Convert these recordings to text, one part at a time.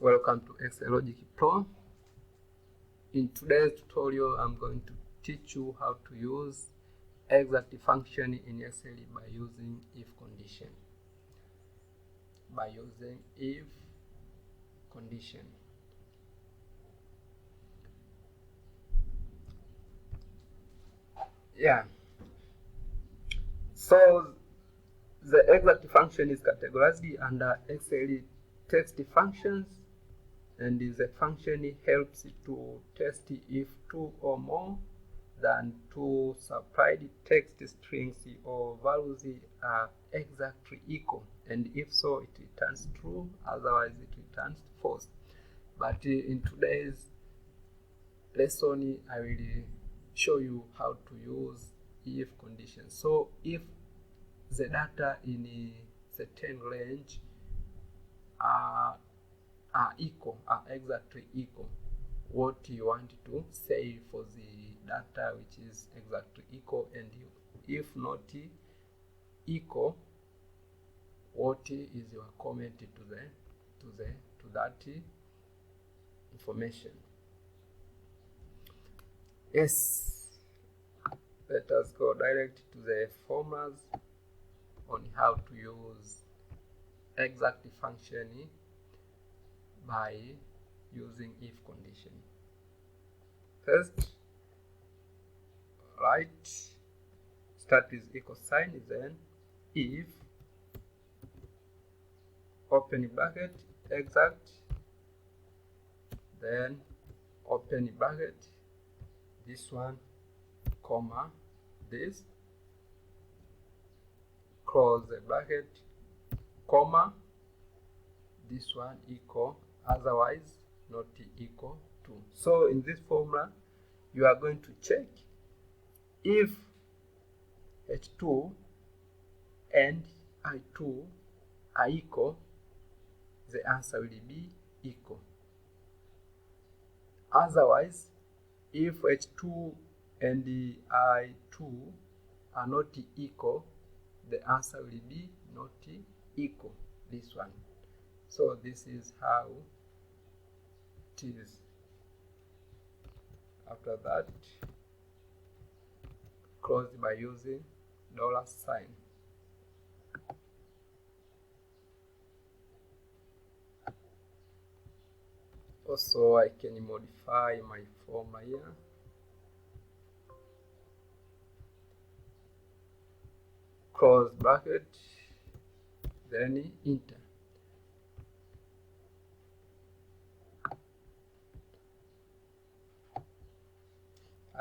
Welcome to Excel Logic Pro. In today's tutorial, I'm going to teach you how to use exact function in Excel by using if condition. Yeah. So the exact function is categorized under Excel text functions, and the function helps to test if two or more than two supplied text strings or values are exactly equal, and if so, it returns true, otherwise it returns false. But in today's lesson, I will show you how to use if condition. So if the data in a certain range are exactly equal, what you want to say for the data which is exactly equal, and if not equal, what is your comment to that information. Yes, let us go direct to the formulas on how to use exact function by using if condition. First, start with equal sign, then if, open bracket, exact, then open bracket, this one, comma, this, close the bracket, comma, this one equal, otherwise not equal to. So in this formula, you are going to check if H2 and I2 are equal, the answer will be equal. Otherwise, if H2 and I2 are not equal, the answer will be not equal, this one. So this is how it is. After that, close by using $sign. Also, I can modify my formula here. Close bracket, then enter.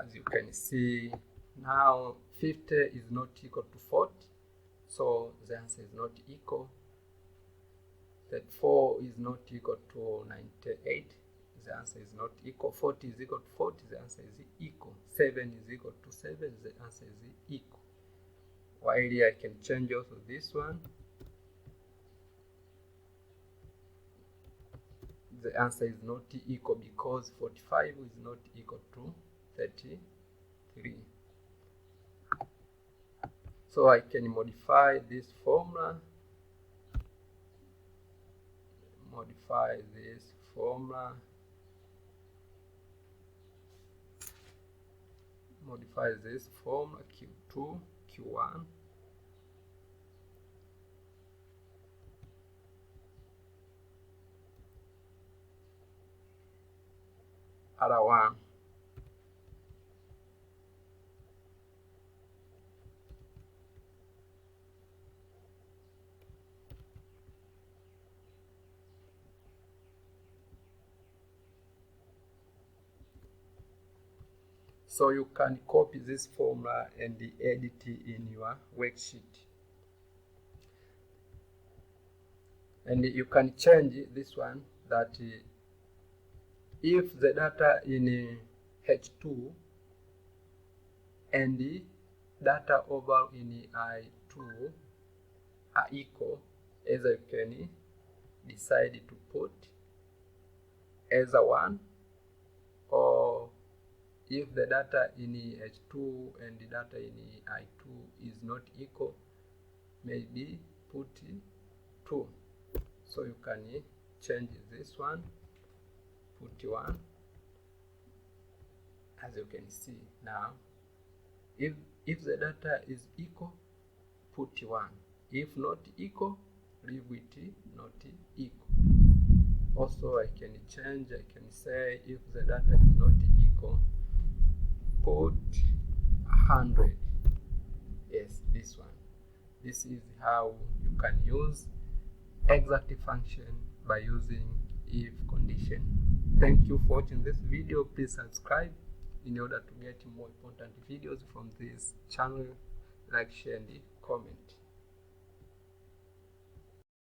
As you can see, now 50 is not equal to 40, so the answer is not equal. 34 is not equal to 98, the answer is not equal. 40 is equal to 40, the answer is equal. 7 is equal to 7, the answer is equal. While I can change also this one, the answer is not equal because 45 is not equal to 33. So I can modify this formula, Q2, Q1, R1. So you can copy this formula and edit it in your worksheet. And you can change this one, that if the data in H2 and the data over in I2 are equal, either you can decide to put either one, or if the data in H2 and the data in I2 is not equal, maybe put 2. So you can change this one, put 1. As you can see now, if the data is equal, put 1. If not equal, leave it not equal. Also, I can change, I can say if the data is not equal, put 100. Yes, this one. This is how you can use exact function by using if condition. Thank you for watching this video. Please subscribe in order to get more important videos from this channel. Like, share, and comment.